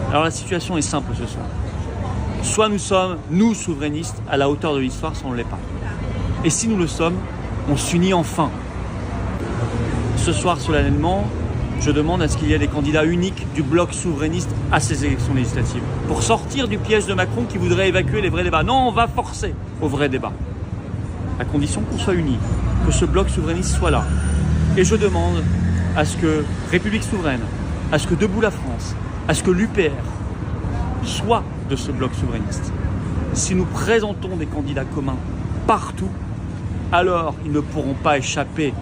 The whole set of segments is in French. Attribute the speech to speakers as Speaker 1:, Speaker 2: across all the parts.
Speaker 1: Alors la situation est simple ce soir. Soit nous sommes, nous souverainistes, à la hauteur de l'histoire, soit on ne l'est pas. Et si nous le sommes, on s'unit enfin. Ce soir, solennellement, je demande à ce qu'il y ait des candidats uniques du bloc souverainiste à ces élections législatives. Pour sortir du piège de Macron qui voudrait évacuer les vrais débats. Non, on va forcer au vrai débat. À condition qu'on soit unis, que ce bloc souverainiste soit là. Et je demande à ce que République souveraine, à ce que Debout la France, à ce que l'UPR soit de ce bloc souverainiste. Si nous présentons des candidats communs partout, alors ils ne pourront pas échapper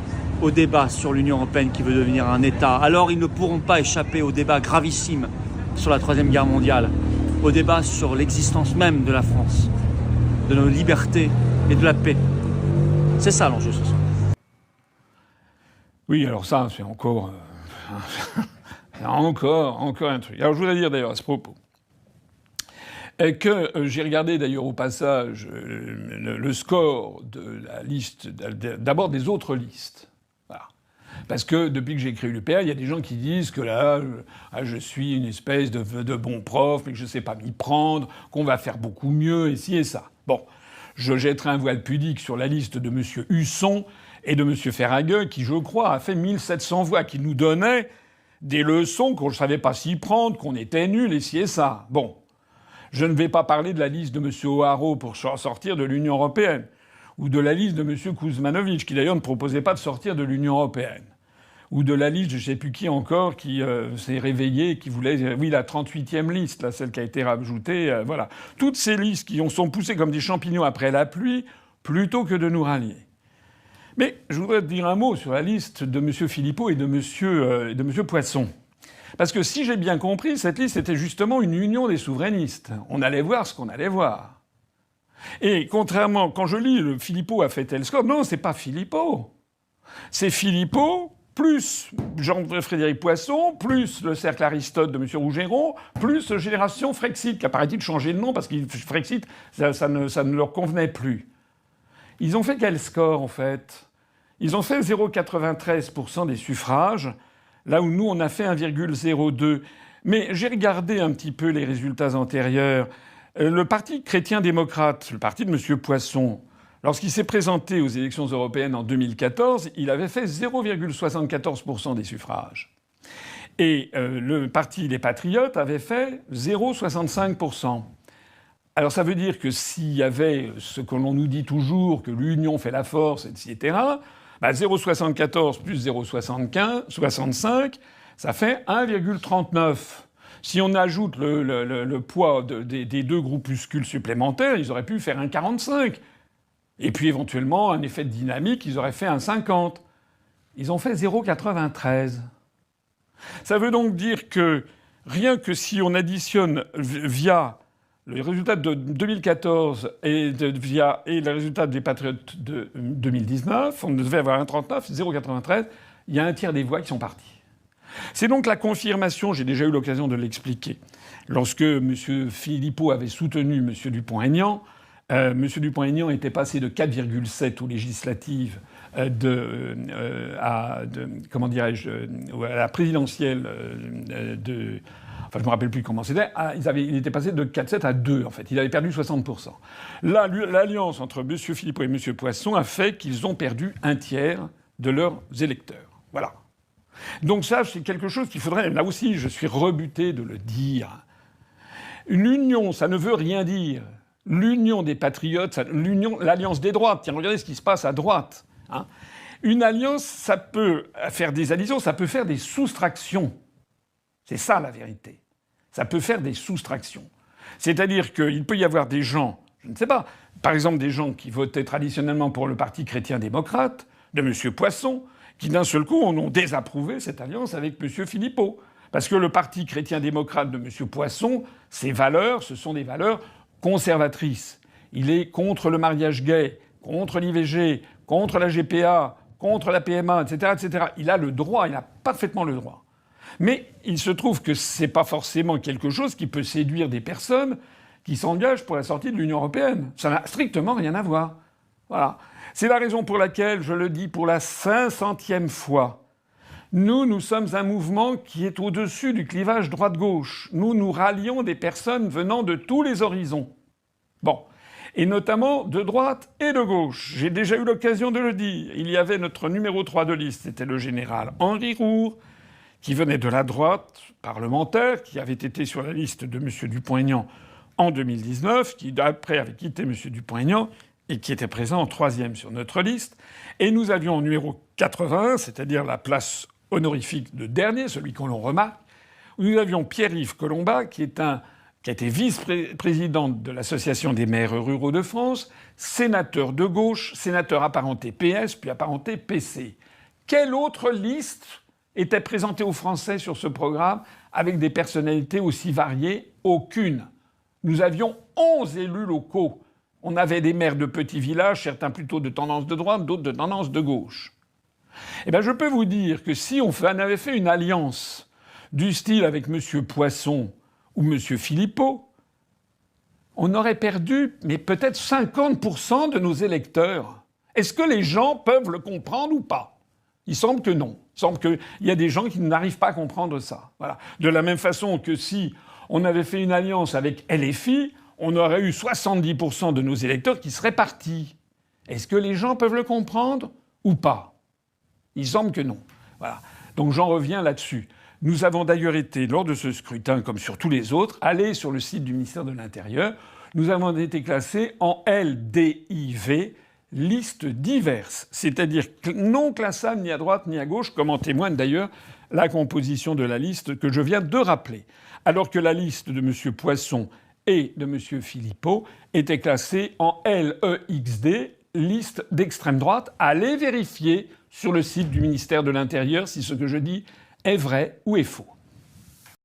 Speaker 1: au débat sur l'Union européenne qui veut devenir un État. Alors ils ne pourront pas échapper au débat gravissime sur la Troisième Guerre mondiale, au débat sur l'existence même de la France, de nos libertés et de la paix. C'est ça l'enjeu ce soir.
Speaker 2: Oui, alors ça, c'est encore encore un truc. Alors je voudrais dire d'ailleurs à ce propos que j'ai regardé d'ailleurs au passage le score de la liste, d'abord des autres listes. Voilà. Parce que depuis que j'ai écrit l'UPR, il y a des gens qui disent que là, je suis une espèce de bon prof, mais que je ne sais pas m'y prendre, qu'on va faire beaucoup mieux, et ci et ça. Bon, je jetterai un voile pudique sur la liste de M. Husson et de M. Ferragueux, qui, je crois, a fait 1700 voix, qui nous donnaient des leçons qu'on ne savait pas s'y prendre, qu'on était nuls, et ci et ça. Bon. Je ne vais pas parler de la liste de M. O'Haraud pour sortir de l'Union européenne, ou de la liste de M. Kuzmanovic, qui d'ailleurs ne proposait pas de sortir de l'Union européenne, ou de la liste, je ne sais plus qui encore, qui s'est réveillée, qui voulait, oui, la 38e liste, là, celle qui a été rajoutée, voilà. Toutes ces listes qui sont poussées comme des champignons après la pluie, plutôt que de nous rallier. Mais je voudrais te dire un mot sur la liste de M. Philippot et de M. Poisson. Parce que si j'ai bien compris, cette liste était justement une union des souverainistes. On allait voir ce qu'on allait voir. Et contrairement, quand je lis le Philippot a fait tel score, non, c'est pas Philippot. C'est Philippot plus Jean-Frédéric Poisson, plus le cercle Aristote de M. Rougeron, plus Génération Frexit, qui a paraît-il changé de nom parce que Frexit, ça ne leur convenait plus. Ils ont fait quel score, en fait? Ils ont fait 0,93% des suffrages, là où nous, on a fait 1,02. Mais j'ai regardé un petit peu les résultats antérieurs. Le Parti chrétien-démocrate, le parti de M. Poisson, lorsqu'il s'est présenté aux élections européennes en 2014, il avait fait 0,74% des suffrages. Et le Parti des Patriotes avait fait 0,65%. Alors ça veut dire que s'il y avait ce que l'on nous dit toujours, que l'union fait la force, etc., 0,74 plus 0,65, ça fait 1,39. Si on ajoute le poids des deux groupuscules supplémentaires, ils auraient pu faire 1,45. Et puis éventuellement, un effet de dynamique, ils auraient fait 1,50. Ils ont fait 0,93. Ça veut donc dire que rien que si on additionne via le résultat de 2014 et le résultat des Patriotes de 2019, on devait avoir 1,39, 0,93, il y a un tiers des voix qui sont parties. C'est donc la confirmation, j'ai déjà eu l'occasion de l'expliquer, lorsque M. Philippot avait soutenu M. Dupont-Aignan, M. Dupont-Aignan était passé de 4,7 aux législatives à la présidentielle Enfin, je me rappelle plus comment c'était. Il était passé de 4,7 à 2, en fait. Il avait perdu 60%. Là, l'alliance entre M. Philippot et M. Poisson a fait qu'ils ont perdu un tiers de leurs électeurs. Voilà. Donc ça, c'est quelque chose qu'il faudrait... Là aussi, je suis rebuté de le dire. Une union, ça ne veut rien dire. L'union des patriotes, l'alliance des droites. Tiens, regardez ce qui se passe à droite. Hein. Une alliance, ça peut faire des additions, ça peut faire des soustractions. C'est ça la vérité. Ça peut faire des soustractions. C'est-à-dire qu'il peut y avoir des gens, je ne sais pas, par exemple des gens qui votaient traditionnellement pour le Parti chrétien-démocrate, de M. Poisson, qui d'un seul coup ont désapprouvé cette alliance avec M. Philippot. Parce que le Parti chrétien-démocrate de M. Poisson, ses valeurs, ce sont des valeurs conservatrices. Il est contre le mariage gay, contre l'IVG, contre la GPA, contre la PMA, etc., etc. Il a le droit, il a parfaitement le droit. Mais il se trouve que c'est pas forcément quelque chose qui peut séduire des personnes qui s'engagent pour la sortie de l'Union européenne. Ça n'a strictement rien à voir. Voilà. C'est la raison pour laquelle, je le dis pour la 500e fois, Nous sommes un mouvement qui est au-dessus du clivage droite-gauche. Nous rallions des personnes venant de tous les horizons. Bon. Et notamment de droite et de gauche. J'ai déjà eu l'occasion de le dire. Il y avait notre numéro 3 de liste, c'était le général Henri Roure, qui venait de la droite parlementaire, qui avait été sur la liste de M. Dupont-Aignan en 2019, qui après avait quitté M. Dupont-Aignan et qui était présent en 3e sur notre liste. Et nous avions en numéro 81, c'est-à-dire la place honorifique de dernier, celui qu'on l'on remarque, où nous avions Pierre-Yves Colombat, qui a été vice-président de l'Association des maires ruraux de France, sénateur de gauche, sénateur apparenté PS, puis apparenté PC. Quelle autre liste était présentée aux Français sur ce programme avec des personnalités aussi variées? Aucune. Nous avions 11 élus locaux. On avait des maires de petits villages, certains plutôt de tendance de droite, d'autres de tendance de gauche. Eh bien, je peux vous dire que si on avait fait une alliance du style avec M. Poisson ou M. Philippot, on aurait perdu, mais peut-être 50% de nos électeurs. Est-ce que les gens peuvent le comprendre ou pas? Il semble que non. Il semble qu'il y a des gens qui n'arrivent pas à comprendre ça. Voilà. De la même façon que si on avait fait une alliance avec LFI, on aurait eu 70% de nos électeurs qui seraient partis. Est-ce que les gens peuvent le comprendre ou pas? Il semble que non. Voilà. Donc j'en reviens là-dessus. Nous avons d'ailleurs été, lors de ce scrutin, comme sur tous les autres, allés sur le site du ministère de l'Intérieur. Nous avons été classés en LDIV, liste diverse, c'est-à-dire non classable ni à droite ni à gauche, comme en témoigne d'ailleurs la composition de la liste que je viens de rappeler. Alors que la liste de M. Poisson et de M. Philippot était classée en LEXD, liste d'extrême droite. Allez vérifier sur le site du ministère de l'Intérieur si ce que je dis est vrai ou est faux.